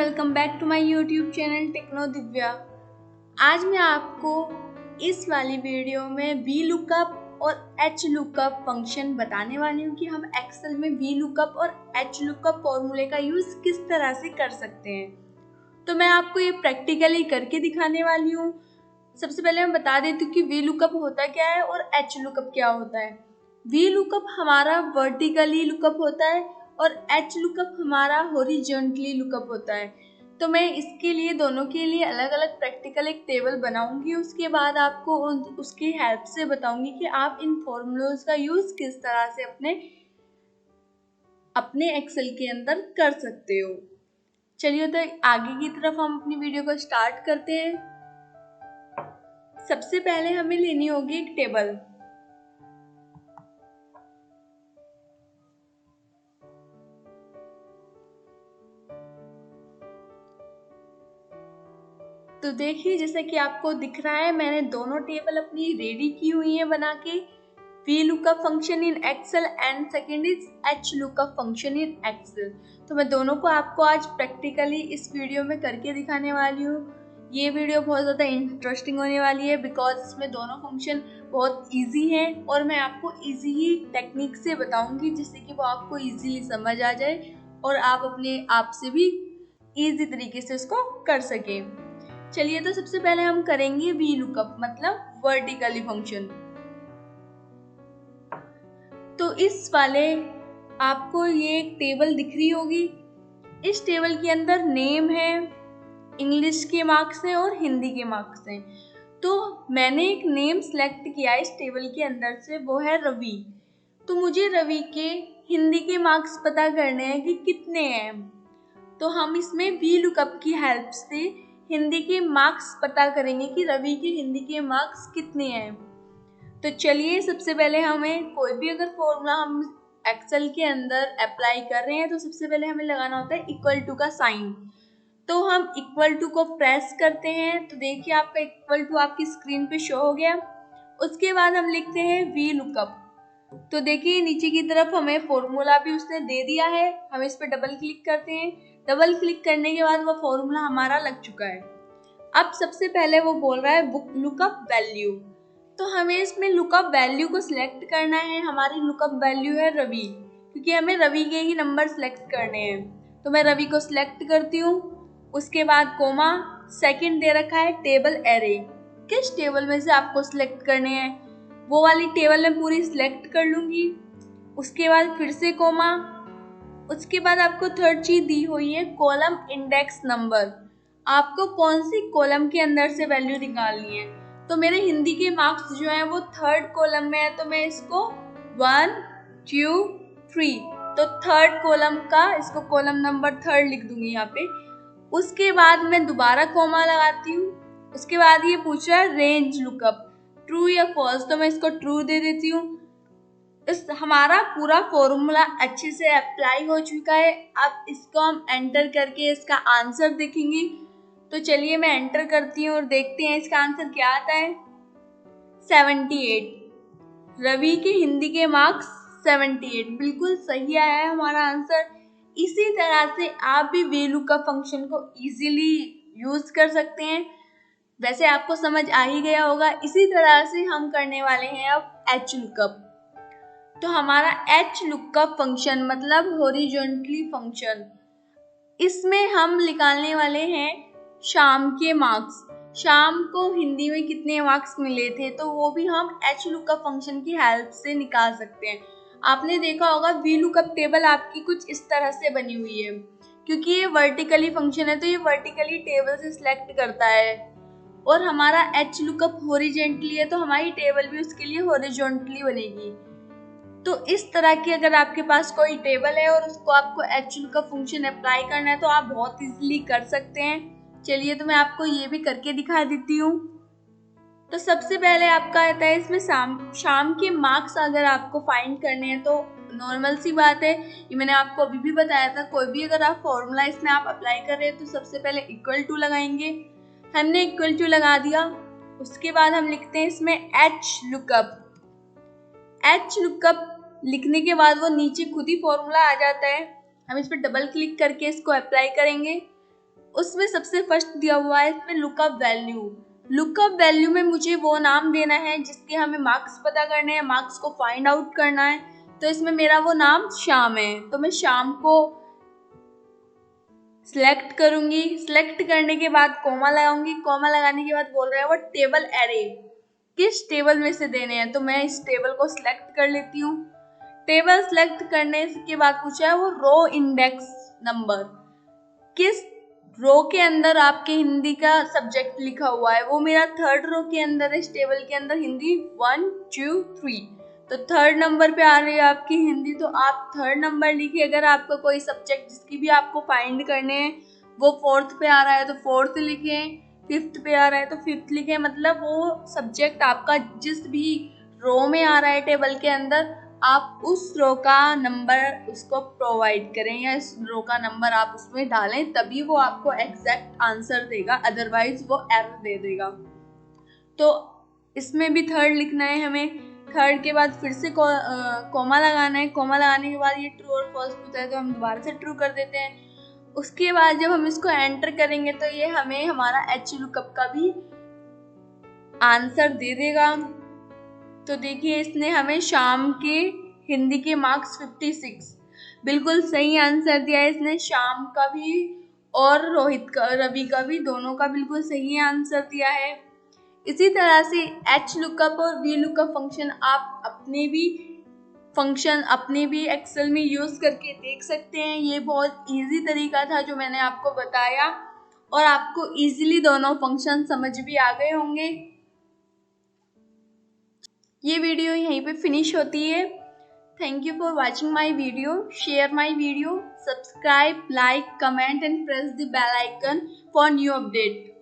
Welcome back to my YouTube channel techno Divya. आज मैं आपको इस वाली वीडियो में वी लुकअप और एच लुकअप फंक्शन बताने वाली हूँ कि हम एक्सेल में वी लुकअप और एच लुकअप फॉर्मूले का यूज़ किस तरह से कर सकते हैं। तो मैं आपको ये प्रैक्टिकली करके दिखाने वाली हूँ। सबसे पहले मैं बता देती हूँ कि वी लुकअप होता क्या है और एच लुकअप क्या होता है। वी लुकअप हमारा वर्टिकली लुकअप होता है और एच लुकअप हमारा हॉरिजॉन्टली लुकअप होता है। तो मैं इसके लिए दोनों के लिए अलग अलग प्रैक्टिकल एक टेबल बनाऊंगी, उसके बाद आपको उसकी हेल्प से बताऊंगी कि आप इन फॉर्मूलोज का यूज किस तरह से अपने एक्सेल के अंदर कर सकते हो। चलिए तो आगे की तरफ हम अपनी वीडियो को स्टार्ट करते हैं। सबसे पहले हमें लेनी होगी एक टेबल। तो देखिए जैसे कि आपको दिख रहा है, मैंने दोनों टेबल अपनी रेडी की हुई है बना के। V lookup function in Excel and second is H lookup function in Excel. तो मैं दोनों को आपको आज प्रैक्टिकली इस वीडियो में करके दिखाने वाली हूँ। ये वीडियो बहुत ज़्यादा इंटरेस्टिंग होने वाली है बिकॉज इसमें दोनों फंक्शन बहुत इजी हैं और मैं आपको इजी ही टेक्निक से बताऊंगी जिससे कि वो आपको इजीली समझ आ जाए और आप अपने आप से भी इजी तरीके से उसको कर सकें। चलिए तो सबसे पहले हम करेंगे वी लुकअप मतलब वर्टिकली फंक्शन। तो इस वाले आपको ये एक टेबल दिख रही होगी। इस टेबल के अंदर नेम है, इंग्लिश के मार्क्स हैं और हिंदी के मार्क्स हैं। तो मैंने एक नेम सेलेक्ट किया इस टेबल के अंदर से, वो है रवि। तो मुझे रवि के हिंदी के मार्क्स पता करने हैं कि कितने हैं। तो हम इसमें वी लुकअप की हेल्प से हिंदी के मार्क्स पता करेंगे कि रवि के हिंदी के मार्क्स कितने हैं। तो चलिए सबसे पहले हमें कोई भी अगर फॉर्मूला हम एक्सेल के अंदर अप्लाई कर रहे हैं तो सबसे पहले हमें लगाना होता है इक्वल टू का साइन। तो हम इक्वल टू को प्रेस करते हैं तो देखिए आपका इक्वल टू आपकी स्क्रीन पे शो हो गया। उसके बाद हम लिखते हैं वी लुकअप। तो देखिए नीचे की तरफ हमें फॉर्मूला भी उसने दे दिया है। हम इस पर डबल क्लिक करते हैं। डबल क्लिक करने के बाद वो फॉर्मूला हमारा लग चुका है। अब सबसे पहले वो बोल रहा है बुक लुकअप वैल्यू। तो हमें इसमें लुकअप वैल्यू को सिलेक्ट करना है। हमारी लुकअप वैल्यू है रवि, क्योंकि हमें रवि के ही नंबर सिलेक्ट करने हैं। तो मैं रवि को सिलेक्ट करती हूँ। उसके बाद कोमा, सेकंड दे रखा है टेबल एरे। किस टेबल में से आपको सिलेक्ट करने हैं वो वाली टेबल में पूरी सिलेक्ट कर लूंगी। उसके बाद फिर से कोमा। उसके बाद आपको थर्ड चीज दी हुई है कॉलम इंडेक्स नंबर। आपको कौन सी कॉलम के अंदर से वैल्यू निकालनी है। तो मेरे हिंदी के मार्क्स जो हैं वो थर्ड कॉलम में है, तो मैं इसको 1 2 3 तो थर्ड कॉलम का इसको कॉलम नंबर थर्ड लिख दूंगी यहाँ पे। उसके बाद मैं दोबारा कॉमा लगाती हूँ। उसके बाद ये पूछ रहा है रेंज लुकअप ट्रू या फॉल्स, तो मैं इसको ट्रू दे देती हूँ। इस हमारा पूरा फॉर्मूला अच्छे से अप्लाई हो चुका है। अब इसको हम एंटर करके इसका आंसर देखेंगे। तो चलिए मैं एंटर करती हूँ और देखते हैं इसका आंसर क्या आता है। 78। रवि के हिंदी के मार्क्स 78 बिल्कुल सही आया है हमारा आंसर। इसी तरह से आप भी वी लुकअप फंक्शन को इजीली यूज कर सकते हैं। वैसे आपको समझ आ ही गया होगा। इसी तरह से हम करने वाले हैं अब एच लुकअप। तो हमारा एच लुकअप फंक्शन मतलब हॉरिजॉन्टली फंक्शन, इसमें हम निकालने वाले हैं शाम के मार्क्स। शाम को हिंदी में कितने मार्क्स मिले थे तो वो भी हम एच लुकअप फंक्शन की हेल्प से निकाल सकते हैं। आपने देखा होगा वी लुकअप टेबल आपकी कुछ इस तरह से बनी हुई है। क्योंकि ये वर्टिकली फंक्शन है तो ये वर्टिकली टेबल से सिलेक्ट करता है और हमारा एच लुकअप हॉरिजॉन्टली है तो हमारी टेबल भी उसके लिए हॉरिजॉन्टली बनेगी। तो इस तरह की अगर आपके पास कोई टेबल है और उसको आपको एच लुकअप फंक्शन अप्लाई करना है तो आप बहुत इजीली कर सकते हैं। चलिए तो मैं आपको ये भी करके दिखा देती हूँ। तो सबसे पहले आपका आता है इसमें शाम के मार्क्स अगर आपको फाइंड करने हैं तो नॉर्मल सी बात है, ये मैंने आपको अभी भी बताया था। कोई भी अगर आप फॉर्मूला इसमें आप अप्लाई कर रहे हैं तो सबसे पहले इक्वल टू लगाएंगे। हमने इक्वल टू लगा दिया। उसके बाद हम लिखते हैं इसमें एच लुकअप। एच लुकअप लिखने के बाद वो नीचे खुद ही फॉर्मूला आ जाता है। हम इस पर डबल क्लिक करके इसको अप्लाई करेंगे। उसमें सबसे फर्स्ट दिया हुआ है इसमें लुकअप वैल्यू। लुकअप वैल्यू में मुझे वो नाम देना है जिसके हमें मार्क्स पता करने हैं, मार्क्स को फाइंड आउट करना है। तो इसमें मेरा वो नाम श्याम है, तो मैं श्याम को सिलेक्ट करूंगी। सिलेक्ट करने के बाद कोमा लगाऊंगी। कोमा लगाने के बाद बोल रहा है वो टेबल एरे, किस टेबल में से देने हैं, तो मैं इस टेबल को सिलेक्ट कर लेती हूँ। टेबल सिलेक्ट करने के बाद पूछा है वो रो इंडेक्स नंबर, किस रो के अंदर आपके हिंदी का सब्जेक्ट लिखा हुआ है, वो मेरा थर्ड रो के अंदर है। इस टेबल के अंदर हिंदी 1 2 3, तो थर्ड नंबर पे आ रही है आपकी हिंदी, तो आप थर्ड नंबर लिखिए। अगर आपका कोई सब्जेक्ट जिसकी भी आपको फाइंड करने हैं वो फोर्थ पे आ रहा है तो फोर्थ लिखें, फिफ्थ पे आ रहा है तो फिफ्थ लिखें। मतलब वो सब्जेक्ट आपका जिस भी रो में आ रहा है टेबल के अंदर, आप उस रो का नंबर उसको प्रोवाइड करें या इस रो का नंबर आप उसमें डालें, तभी वो आपको एग्जैक्ट आंसर देगा, अदरवाइज वो एरर दे देगा। तो इसमें भी थर्ड लिखना है हमें। थर्ड के बाद फिर से कोमा लगाना है। कोमा लगाने के बाद ये ट्रू और फॉल्स पूछता है तो हम दोबारा से ट्रू कर देते हैं। उसके बाद जब हम इसको एंटर करेंगे तो ये हमें हमारा एच लुकअप का भी आंसर दे देगा। तो देखिए इसने हमें शाम के हिंदी के मार्क्स 56 बिल्कुल सही आंसर दिया है इसने। शाम का भी और रोहित का, रवि का भी, दोनों का बिल्कुल सही आंसर दिया है। इसी तरह से एच लुकअप और वी लुकअप फंक्शन आप अपने भी एक्सेल में यूज करके देख सकते हैं। ये बहुत इजी तरीका था जो मैंने आपको बताया और आपको इजीली दोनों फंक्शन समझ भी आ गए होंगे। ये वीडियो यहीं पे फिनिश होती है। Thank you for watching my video. Share my video, subscribe, like, comment and press the bell icon for new update.